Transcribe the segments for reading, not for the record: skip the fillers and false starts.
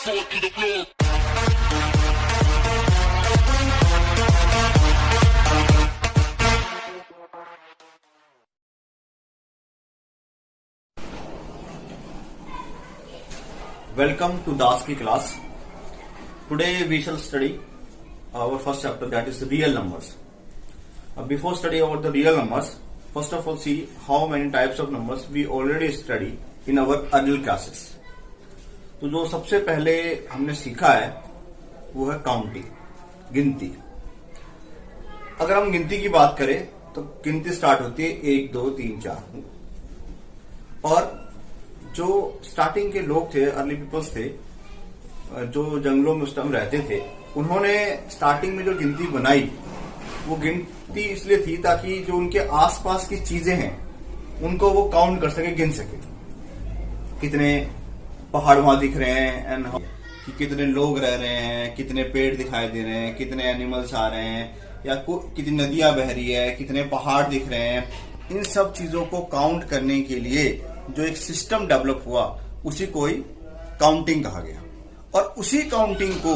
Fall to the floor. Welcome to Das ki class. Today we shall study our first chapter, that is real numbers. Before study about the real numbers, first of all see how many types of numbers we already study in our earlier classes. तो जो सबसे पहले हमने सीखा है वो है counting, गिनती. अगर हम गिनती की बात करें तो गिनती स्टार्ट होती है 1 2 3 4. और जो स्टार्टिंग के लोग थे, अर्ली पीपल्स थे, जो जंगलों में उस टाइम रहते थे, उन्होंने स्टार्टिंग में जो गिनती बनाई वो गिनती इसलिए थी ताकि जो उनके आसपास की चीजें हैं उनको वो काउंट कर सके, गिन सके. कितने पहाड़ वहां दिख रहे हैं एंड कि कितने लोग रह रहे हैं, कितने पेड़ दिखाई दे रहे हैं, कितने एनिमल्स आ रहे हैं, या कितनी नदियां बह रही है, कितने पहाड़ दिख रहे हैं. इन सब चीजों को काउंट करने के लिए जो एक सिस्टम डेवलप हुआ उसी को ही काउंटिंग कहा गया. और उसी काउंटिंग को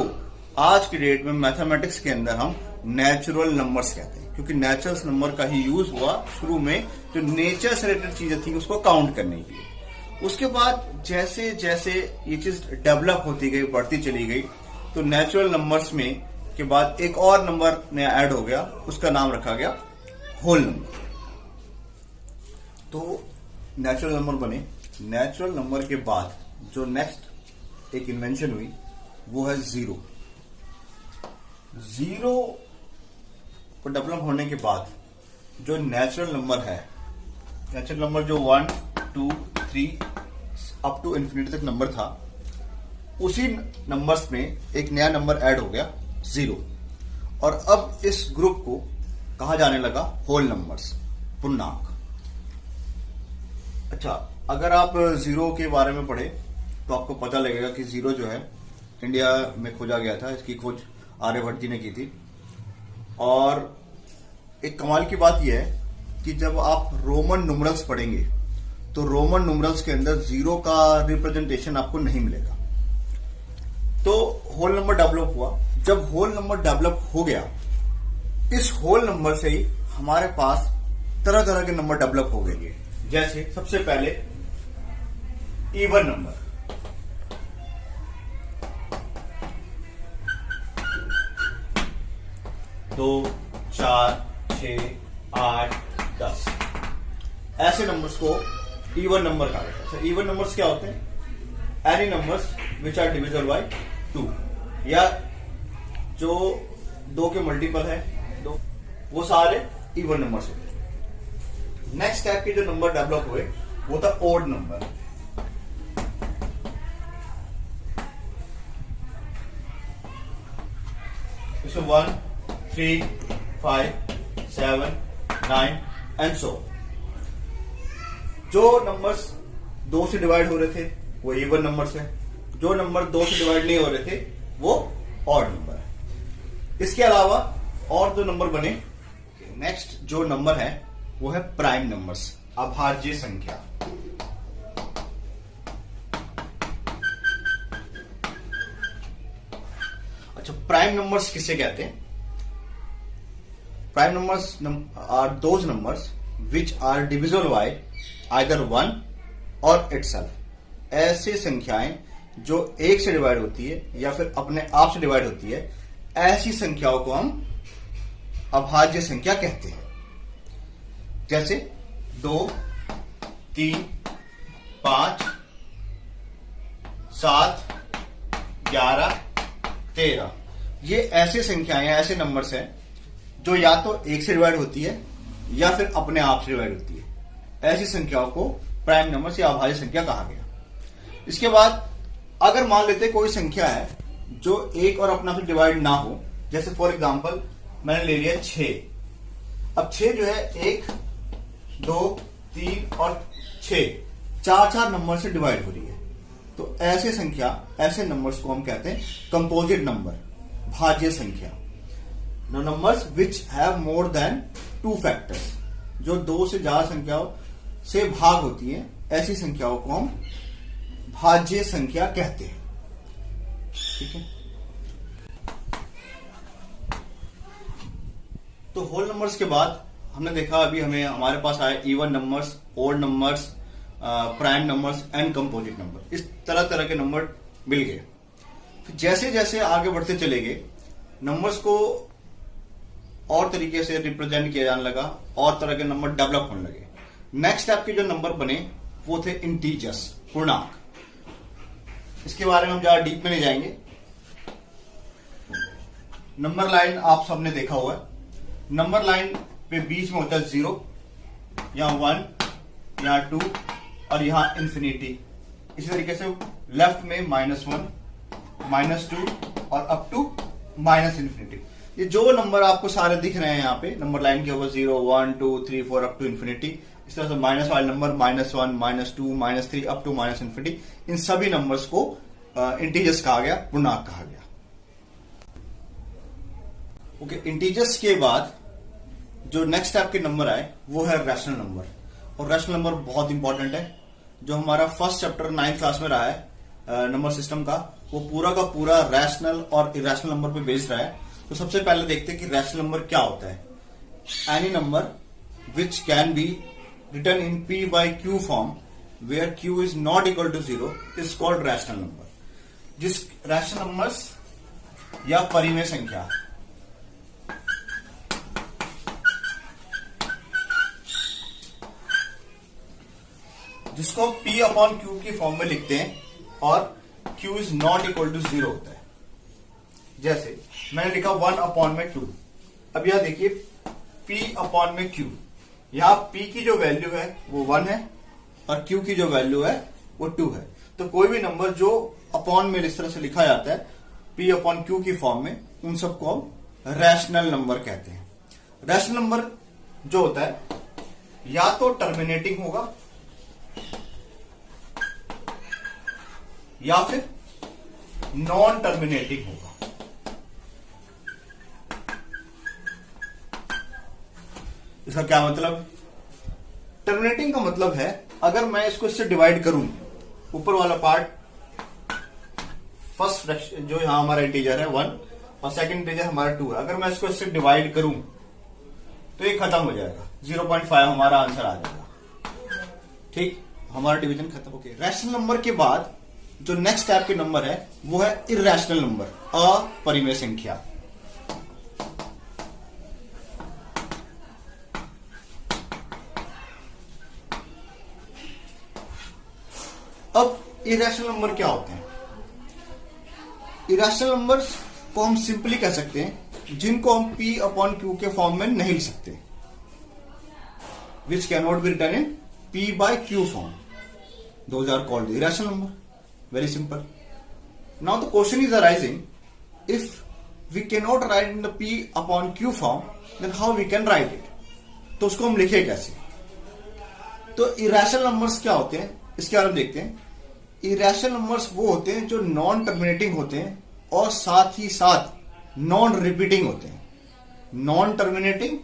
आज की डेट में मैथमेटिक्स के अंदर हम नेचुरल नंबर्स कहते हैं, क्योंकि नेचुरल नंबर का ही यूज हुआ शुरू में जो नेचर से रिलेटेड चीजें थी उसको काउंट करने के लिए. उसके बाद जैसे जैसे ये चीज डेवलप होती गई, बढ़ती चली गई, तो नेचुरल नंबर्स में के बाद एक और नंबर नया ऐड हो गया, उसका नाम रखा गया होल नंबर. तो नेचुरल नंबर बने. नेचुरल नंबर के बाद जो नेक्स्ट एक इन्वेंशन हुई वो है जीरो. जीरो को डेवलप होने के बाद जो नेचुरल नंबर है, नेचुरल नंबर जो 1 2 3 अप टू इन्फिनिटी तक नंबर था, उसी नंबर्स में एक नया नंबर ऐड हो गया जीरो. और अब इस ग्रुप को कहा जाने लगा होल नंबर्स, पूर्णांक. अच्छा, अगर आप जीरो के बारे में पढ़े तो आपको पता लगेगा कि जीरो जो है इंडिया में खोजा गया था. इसकी खोज आर्यभट्ट जी ने की थी. और एक कमाल की बात यह है कि जब आप रोमन न्यूमरल्स पढ़ेंगे तो रोमन न्यूमरल्स के अंदर जीरो का रिप्रेजेंटेशन आपको नहीं मिलेगा. तो होल नंबर डेवलप हुआ. जब होल नंबर डेवलप हो गया, इस होल नंबर से ही हमारे पास तरह तरह के नंबर डेवलप हो गए. जैसे सबसे पहले इवन नंबर. दो, 4, 6, 8, 10 ऐसे नंबर्स को इवन नंबर कहा जाता है. इवन नंबर्स क्या होते हैं? Any numbers which are divisible by 2, या जो 2 के मल्टीपल है 2, वो सारे इवन नंबर्स होते हैं. नेक्स्ट टाइप के जो नंबर डेवलप हुए वो था ओड नंबर. इसमें 1 3 5 7 9 एंड सो. जो नंबर्स 2 से डिवाइड हो रहे थे वो इवन नंबर्स है. जो नंबर 2 से डिवाइड नहीं हो रहे थे वो ऑड नंबर है. इसके अलावा और जो नंबर बने, नेक्स्ट जो नंबर है वो है प्राइम नंबर्स, अभाज्य संख्या. अच्छा, प्राइम नंबर्स किसे कहते हैं? Prime numbers are those numbers which are divisible by either 1 और इटसेल्फ. ऐसी संख्याएं जो 1 से डिवाइड होती है या फिर अपने आप से डिवाइड होती है, ऐसी संख्याओं को हम अभाज्य संख्या कहते हैं. जैसे 2 3 5 7 11 13. ये ऐसे संख्याएं, ऐसे नंबर्स हैं जो या तो 1 से डिवाइड होती है या फिर अपने आप से डिवाइड होती है. ऐसी संख्याओं को प्राइम नंबर्स या अभाज्य संख्या कहा गया. इसके बाद अगर मान लेते कोई संख्या है जो 1 और अपने आप से डिवाइड ना हो, जैसे फॉर एग्जांपल मैंने ले लिया 6. अब 6 जो है 1 2 3 और 6 4 नंबर से डिवाइड हो रही है. तो ऐसे संख्या, ऐसे नंबर्स को हम कहते हैं कंपोजिट नंबर, भाज्य संख्या. Numbers which have more than 2 factors, जो 2 से ज्यादा संख्याओं से भाग होती है, ऐसी संख्याओं को हम भाज्य संख्या कहते हैं. ठीक है। तो होल नंबर्स के बाद हमने देखा, अभी हमारे पास आए even numbers, odd numbers, prime numbers and composite number. इस तरह तरह के नंबर मिल गए। फिर जैसे जैसे आगे बढ़ते चले गए, नंबर्स को और तरीके से रिप्रेजेंट किया जाने लगा, और तरह के नंबर डेवलप होने लगे। नेक्स्ट टाइप के जो नंबर बने वो थे इंटीजर्स, पूर्णांक। इसके बारे में हम ज्यादा डीप में नहीं जाएंगे। नंबर लाइन आप सबने देखा हुआ है। नंबर लाइन पे बीच में होता है 0, यहां 1, यहां 2 और यहां इंफिनिटी। इसी तरीके से लेफ्ट में -1, -2 और अप टू -इंफिनिटी। ये जो नंबर आपको सारे दिख रहे हैं यहाँ पे नंबर लाइन के ऊपर 0, 1, 2, 3, 4 अप टू इंफिनिटी, इस तरह से माइनस वाले नंबर -1, -2, -3 अप टू -इंफिनिटी, इन सभी नंबर्स को इंटीजर्स कहा गया, पूर्णांक कहा गया। ओके, इंटीजर्स के बाद जो नेक्स्ट टाइप के नंबर आए वो है रैशनल नंबर। और रैशनल नंबर बहुत इंपॉर्टेंट है। जो हमारा फर्स्ट चैप्टर 9th क्लास में रहा है नंबर सिस्टम का, वो पूरा का पूरा रैशनल और इरेशनल नंबर पे बेस्ड रहा है। तो सबसे पहले देखते हैं कि रैशनल नंबर क्या होता है। Any number which can be written in P by Q form where Q is not equal to 0 is called rational number. जिस रैशनल नंबर्स या परिमेय संख्या जिसको P अपॉन Q की फॉर्म में लिखते हैं और Q is not equal to 0 होता है। जैसे मैंने लिखा 1 अपॉन में 2। अब यहां देखिए P अपॉन में Q, यहां P की जो वैल्यू है वो 1 है और Q की जो वैल्यू है वो 2 है। तो कोई भी नंबर जो अपॉन में इस तरह से लिखा जाता है P अपॉन Q की फॉर्म में, उन सबको हम रैशनल नंबर कहते हैं। रैशनल नंबर जो होता है या तो टर्मिनेटिंग होगा या फिर नॉन टर्मिनेटिंग होगा। इसका क्या मतलब? टर्मिनेटिंग का मतलब है अगर मैं इसको इससे डिवाइड करूं, ऊपर वाला पार्ट फर्स्ट फ्रैक्शन जो यहां हमारा इंटीजर है 1 और सेकंड इंटीजर हमारा 2 है, अगर मैं इसको इससे डिवाइड करूं तो ये खत्म हो जाएगा, 0.5 हमारा आंसर आ जाएगा। ठीक, हमारा डिवीजन खत्म हो गया। रैशनल नंबर के बाद जो नेक्स्ट टाइप के नंबर है वो है इर्रेशनल नंबर, अपरिमेय संख्या। अब इरेशनल नंबर क्या होते हैं? इरेशनल नंबर्स को हम सिंपली कह सकते हैं जिनको हम P अपॉन Q के फॉर्म में नहीं लिख सकते, which can not be written in P by Q form. Those are called the irrational number. Very simple. Now the question is arising, if we cannot write in the P upon Q form, then how we can write it? तो उसको हम लिखे कैसे? तो irrational numbers क्या होते हैं इसके बारे में देखते हैं। irrational numbers वो होते हैं जो नॉन टर्मिनेटिंग होते हैं और साथ ही साथ नॉन रिपीटिंग होते हैं। Non terminating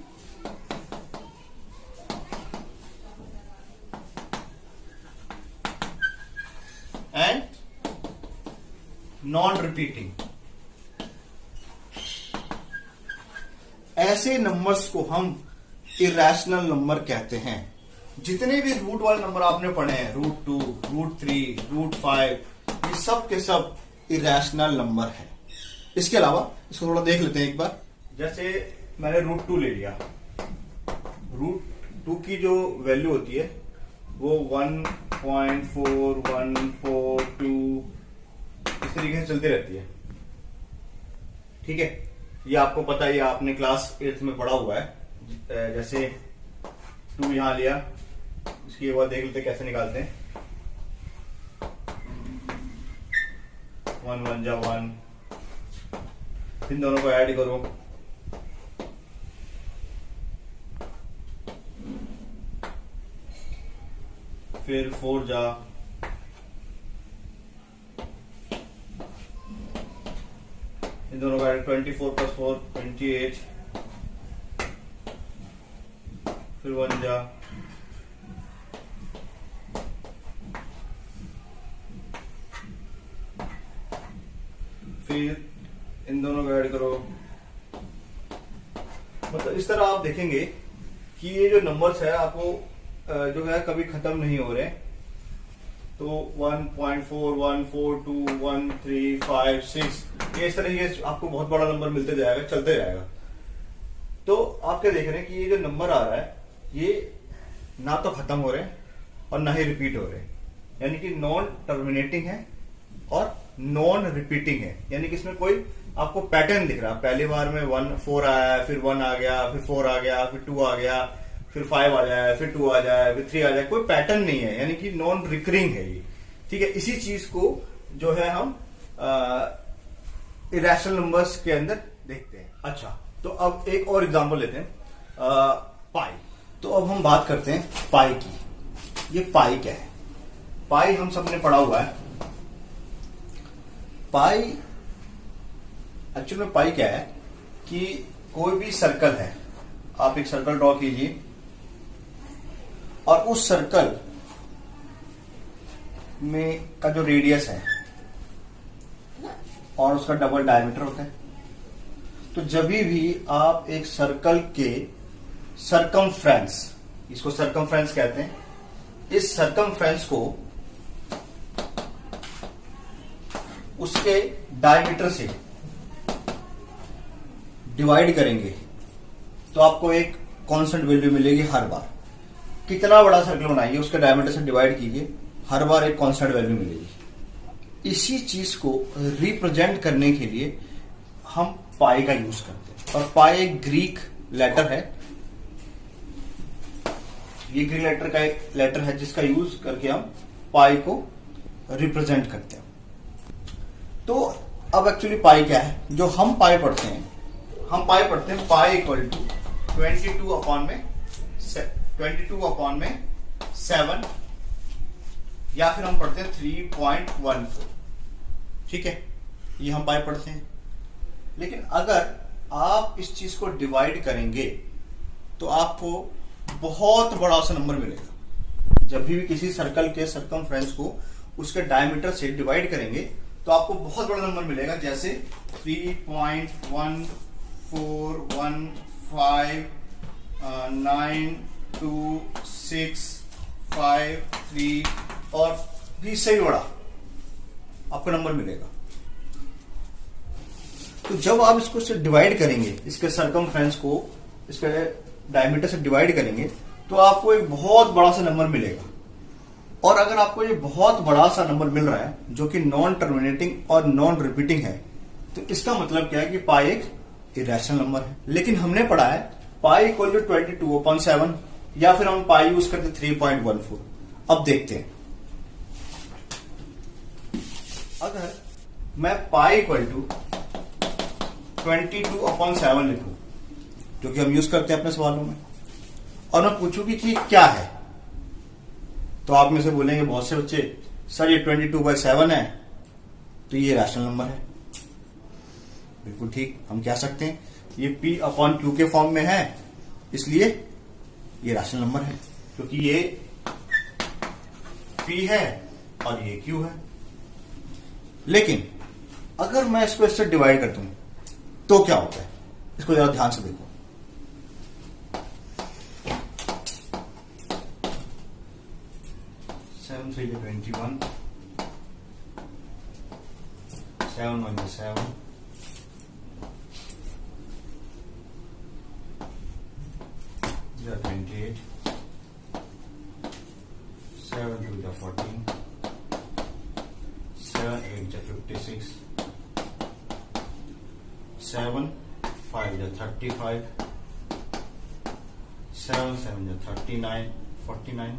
and non repeating, ऐसे नंबर्स को हम इरेशनल नंबर कहते हैं। जितने भी रूट वाले नंबर आपने पढ़े हैं, √2, √3, √5, ये सब के सब इरेशनल नंबर है। इसके अलावा इसको थोड़ा देख लेते हैं एक बार। जैसे मैंने √2 ले लिया, √2 की जो वैल्यू होती है वो 1.4142 इस तरीके से चलती रहती है। ठीक है, ये आपको पता है, ये आपने क्लास 8th में पढ़ा हुआ है। जैसे 2 यहां लिया, इसकी एक बार देख लेते कैसे निकालते हैं। 1 1 जा 1, इन दोनों को ऐड करो, फिर 4 जा, इन दोनों का 24 + 4 28, फिर 1 जा, फिर इन दोनों को ऐड करो, मतलब इस तरह आप देखेंगे कि ये जो नंबर्स है आपको जो है कभी खत्म नहीं हो रहे। तो 1.4, 1, 4, 2, 1, 3, 5, 6 ये इस तरह ये आपको बहुत बड़ा नंबर मिलते जाएगा, चलते जाएगा। तो आप क्या देख रहे हैं कि ये जो नंबर आ रहा है ये ना तो खत्म हो रहे हैं और ना ही रिपीट हो रहे हैं, यानी कि नॉन टर्मिनेटिंग है और नॉन रिपीटिंग है, यानी कि इसमें कोई आपको पैटर्न दिख रहा है। पहली बार में 1 4 आया, फिर 1 आ गया, फिर 4 आ गया, फिर 2 आ गया, फिर 5 आ जाए, फिर 2 आ जाए, फिर 3 आ जाए, कोई पैटर्न नहीं है, यानी कि नॉन रिकरिंग है ये। ठीक है, इसी चीज को जो है हम इरेशनल नंबर्स के अंदर देखते हैं। अच्छा, तो अब एक और एग्जांपल लेते हैं, पाई। तो अब हम बात करते हैं पाई की। ये पाई क्या है? पाई हम सबने पढ़ा हुआ है। पाई एक्चुअली में पाई क्या है कि कोई भी सर्कल है, आप एक सर्कल ड्रॉ कीजिए और उस सर्कल में का जो रेडियस है और उसका डबल डायमीटर होता है। तो जब भी आप एक सर्कल के सरकमफ्रेंस, इसको सरकमफ्रेंस कहते हैं, इस सरकमफ्रेंस को उसके डायमीटर से डिवाइड करेंगे तो आपको एक कांस्टेंट वैल्यू मिलेगी हर बार। कितना बड़ा सर्कल बनाइए उसके डायमीटर से डिवाइड कीजिए, हर बार एक कांस्टेंट वैल्यू मिलेगी। इसी चीज को रिप्रेजेंट करने के लिए हम पाई का यूज करते हैं। और पाई एक ग्रीक लेटर है, ये ग्रीक लेटर का एक लेटर है जिसका यूज करके हम पाई को रिप्रेजेंट करते हैं। तो अब एक्चुअली पाई क्या है? जो हम पाई पढ़ते हैं, हम पाई पढ़ते हैं पाई इक्वल टू 22 अपॉन में 7, या फिर हम पढ़ते हैं 3.14। ठीक है, ये हम पाई पढ़ते हैं। लेकिन अगर आप इस चीज को डिवाइड करेंगे तो आपको बहुत बड़ा सा नंबर मिलेगा। जब भी किसी सर्कल के सरकमफ्रेंस को उसके डायमीटर से डिवाइड करेंगे तो आपको बहुत बड़ा नंबर मिलेगा, जैसे 3.14159265 और भी सही बड़ा आपको नंबर मिलेगा। तो जब आप इसको से डिवाइड करेंगे, इसके सरकमफ्रेंस को इसके डायमीटर से डिवाइड करेंगे तो आपको एक बहुत बड़ा सा नंबर मिलेगा। और अगर आपको ये बहुत बड़ा सा नंबर मिल रहा है जो कि नॉन टर्मिनेटिंग और नॉन रिपीटिंग है, तो इसका मतलब क्या है कि पाई एक इरेशनल नंबर है। लेकिन हमने पढ़ा है पाई इक्वल टू 22/7, या फिर हम पाई यूज करते 3.14। अब देखते हैं, अगर मैं पाई इक्वल टू 22/7 लिखूं, जो कि हम यूज करते हैं अपने सवालों में, और मैं पूछूं कि क्या है, तो आप में से बोलेंगे बहुत से बच्चे, सर ये 22/7 है तो ये रैशनल नंबर है। बिल्कुल ठीक, हम कह सकते हैं ये P/Q के फॉर्म में है, इसलिए ये रैशनल नंबर है, क्योंकि ये P है और ये Q है। लेकिन अगर मैं इसको इससे डिवाइड कर दूं तो क्या होता है, इसको जरा ध्यान से देखो। 7 3 21, 7 1 7, 28, 7 2 14, 7 8 56, 7 5 35, 7 7 39, 49।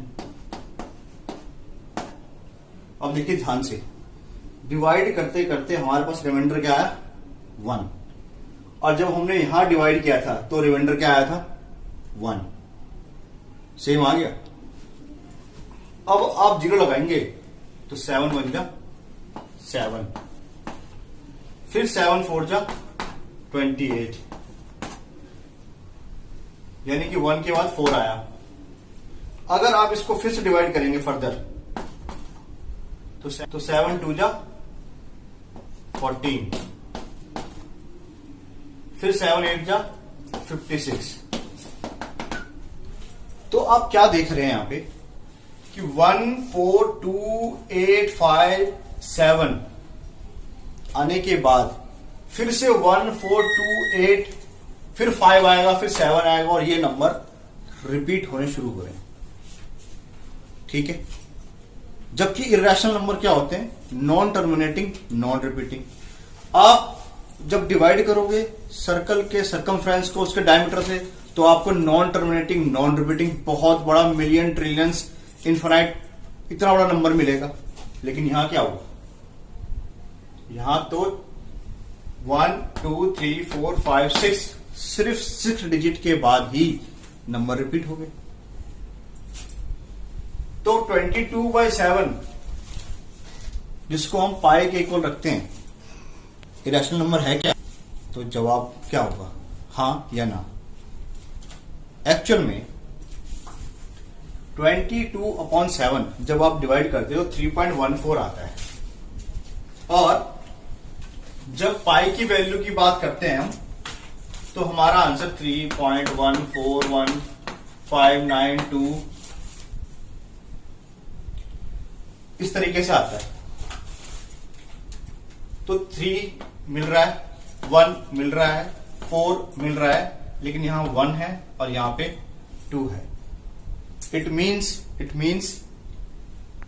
अब देखिए ध्यान से, डिवाइड करते करते हमारे पास रिमाइंडर क्या आया? 1। और जब हमने यहां डिवाइड किया था तो रिमाइंडर क्या आया था? 1। सेम आ गया। अब आप 0 लगाएंगे तो 7 बन जा 7, फिर 7 4 जा 28, यानी कि 1 के बाद 4 आया। अगर आप इसको फिर से डिवाइड करेंगे फर्दर तो 7 2 जा 14, फिर 7 8 जा 56। तो आप क्या देख रहे हैं यहां पे कि 1 4 2 8 5 7 आने के बाद फिर से 1 4 2 8 फिर 5 आएगा, फिर 7 आएगा और ये नंबर रिपीट होने शुरू हो रहे हैं। ठीक है, जबकि इरेशनल नंबर क्या होते हैं? Non terminating, non repeating. आप जब डिवाइड करोगे सर्कल के सरकमफ्रेंस को उसके डायमीटर से, तो आपको नॉन टर्मिनेटिंग, नॉन रिपीटिंग बहुत बड़ा मिलियन, ट्रिलियंस, इन्फिनाइट इतना बड़ा नंबर मिलेगा। लेकिन यहां क्या होगा? यहां तो 1 2 3 4 5 6 सिर्फ 6 डिजिट के बाद ही नंबर रिपीट हो गए। तो 22/7 जिसको हम पाई के इक्वल रखते हैं, इरेशनल नंबर है क्या? तो जवाब क्या होगा? हां या ना। एक्चुअल में 22/7 जब आप डिवाइड करते हो 3.14 आता है, और जब पाई की वैल्यू की बात करते हैं हम, तो हमारा आंसर 3.141592 इस तरीके से आता है। तो 3 मिल रहा है, 1 मिल रहा है, 4 मिल रहा है, लेकिन यहां 1 है और यहां पे 2 है। It means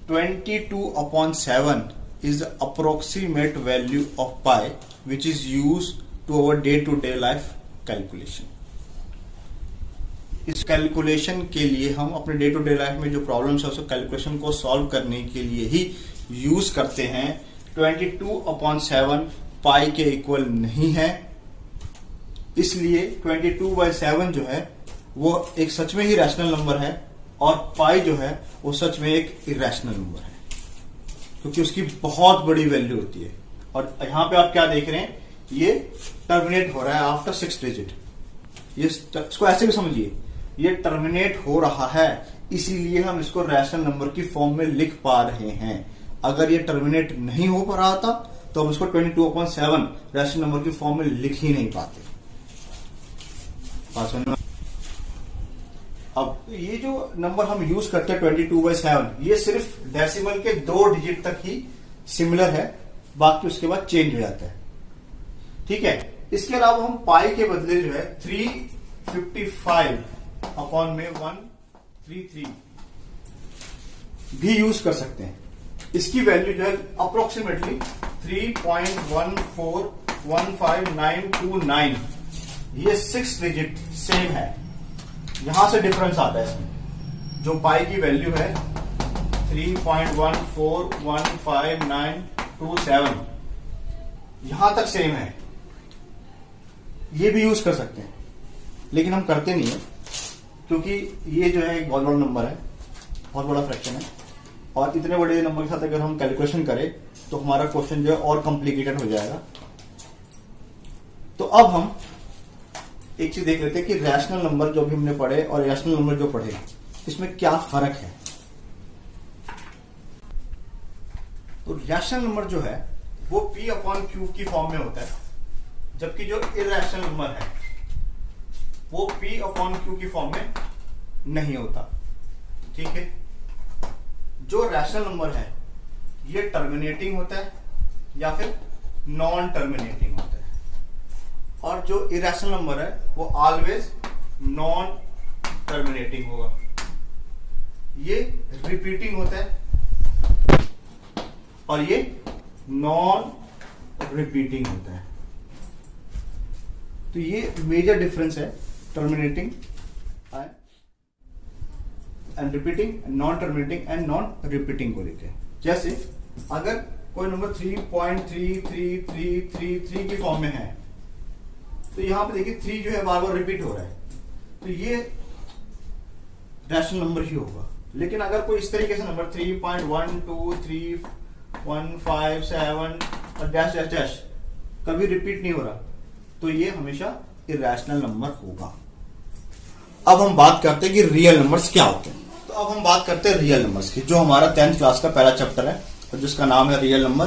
22/7 is the approximate value of pi which is used to our day to day life calculation। इस कैलकुलेशन के लिए हम अपने डे टू डे लाइफ में जो प्रॉब्लम्स है उसको कैलकुलेशन को सॉल्व करने के लिए ही यूज करते हैं। 22/7 पाई के इक्वल नहीं है, इसलिए 22/7 जो है वो एक सच में ही रैशनल नंबर है, और पाई जो है वो सच में एक इरेशनल नंबर है, क्योंकि उसकी बहुत बड़ी वैल्यू होती है। और यहां पे आप क्या देख रहे हैं? ये टर्मिनेट हो रहा है आफ्टर 6 डिजिट। ये इसको ऐसे भी समझिए, ये टर्मिनेट हो रहा है, इसीलिए हम इसको रैशनल नंबर की फॉर्म में लिख पा रहे हैं। अगर ये टर्मिनेट नहीं हो पा रहा था तो हम इसको 22/7 रैशनल नंबर की फॉर्म में लिख ही नहीं पाते। अब ये जो नंबर हम यूज करते हैं 22/7, ये सिर्फ डेसिमल के 2 डिजिट तक ही सिमिलर है, बाकी उसके बाद चेंज हो जाता है। ठीक है, इसके अलावा हम पाई के बदले जो है 355/133 भी यूज कर सकते हैं। इसकी वैल्यू जो है अप्रोक्सीमेटली 3.1415929। ये 6 डिजिट सेम है, यहां से डिफरेंस आता है इसमें। जो पाई की वैल्यू है 3.1415927, यहां तक सेम है। ये भी यूज कर सकते हैं, लेकिन हम करते नहीं है, क्योंकि ये जो है एक बहुत बड़ा नंबर है, बहुत बड़ा फ्रैक्शन है, और इतने बड़े नंबर के साथ अगर हम कैलकुलेशन करें तो हमारा क्वेश्चन जो है और कॉम्प्लिकेटेड हो जाएगा। तो अब हम एक चीज देख लेते हैं कि रैशनल नंबर जो भी हमने पढ़े और रैशनल नंबर जो पढ़े, इसमें क्या फर्क है। तो रैशनल नंबर जो है वो P/Q की फॉर्म में होता है, जबकि जो इरेशनल नंबर है वो P/Q की फॉर्म में नहीं होता। ठीक है, जो रैशनल नंबर है ये टर्मिनेटिंग होता है या फिर नॉन टर्मिनेटिंग होता है, और जो इरेशनल नंबर है वो ऑलवेज नॉन टर्मिनेटिंग होगा। ये रिपीटिंग होता है और ये नॉन रिपीटिंग होता है। तो ये मेजर डिफरेंस है terminating and repeating, non terminating and non repeating को लेकर। जैसे अगर कोई नंबर 3.3333 की फॉर्म में है, तो यहां पे देखिए 3 जो है बार बार रिपीट हो रहा है, तो ये रैशनल नंबर ही होगा। लेकिन अगर कोई इस तरीके से नंबर 3.1231557 और डैश डैश डैश कभी रिपीट नहीं हो रहा, तो ये हमेशा इरेशनल नंबर होगा। अब हम बात करते हैं कि रियल नंबर्स क्या होते हैं। तो अब हम बात करते हैं रियल नंबर्स की, जो हमारा 10th क्लास का पहला चैप्टर है और जिसका नाम है रियल नंबर।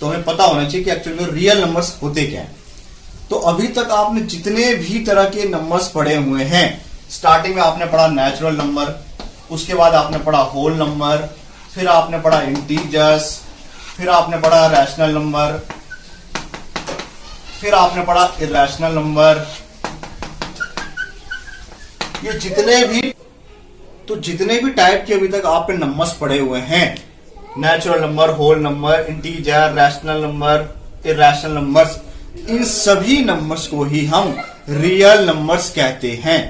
तो हमें पता होना चाहिए कि एक्चुअली में रियल नंबर्स होते क्या है। तो अभी तक आपने जितने भी तरह के नंबर्स पढ़े हुए हैं, स्टार्टिंग में आपने पढ़ा नेचुरल नंबर, उसके बाद आपने पढ़ा होल नंबर, फिर आपने पढ़ा इंटीजर्स, फिर आपने पढ़ा रैशनल नंबर, फिर आपने पढ़ा इरैशनल नंबर। ये जितने भी टाइप के अभी तक आपने नंबर्स पढ़े हुए हैं, natural number, whole number, integer, rational number, irrational numbers, इन सभी नंबर्स को ही हम रियल नंबर्स कहते हैं।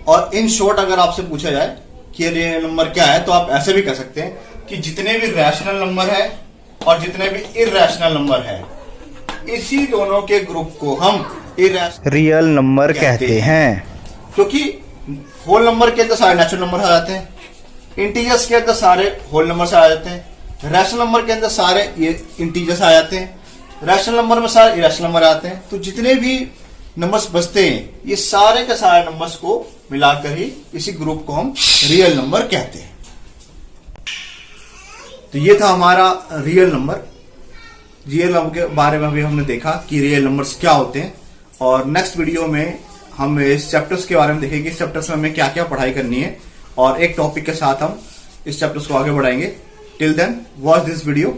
और इन शॉर्ट अगर आपसे पूछा जाए कि रियल नंबर क्या है, तो आप ऐसे भी कह सकते हैं कि जितने भी रैशनल नंबर है और जितने भी इरैशनल नंबर है, इसी दोनों के ग्रुप को हम रियल नंबर कहते हैं। क्योंकि होल नंबर के अंदर सारे नेचुरल नंबर आ जाते हैं, इंटीजर्स के अंदर सारे होल नंबर आ जाते हैं, रैशनल नंबर के अंदर सारे ये इंटीजर्स आ जाते हैं, रैशनल नंबर में सारे इरैशनल नंबर आते हैं। तो जितने भी नंबर्स बचते हैं, ये सारे के सारे नंबर्स को मिलाकर ही इसी ग्रुप को हम रियल नंबर कहते हैं। तो ये था हमारा रियल नंबर। रियल नंबर के बारे में अभी हमने देखा कि रियल नंबर्स क्या होते हैं, और नेक्स्ट वीडियो में हम इस चैप्टर्स के बारे में देखेंगे। इस चैप्टर्स में हमें क्या क्या पढ़ाई करनी है, और एक टॉपिक के साथ हम इस चैप्टर्स को आगे बढ़ाएंगे। Till then watch this video.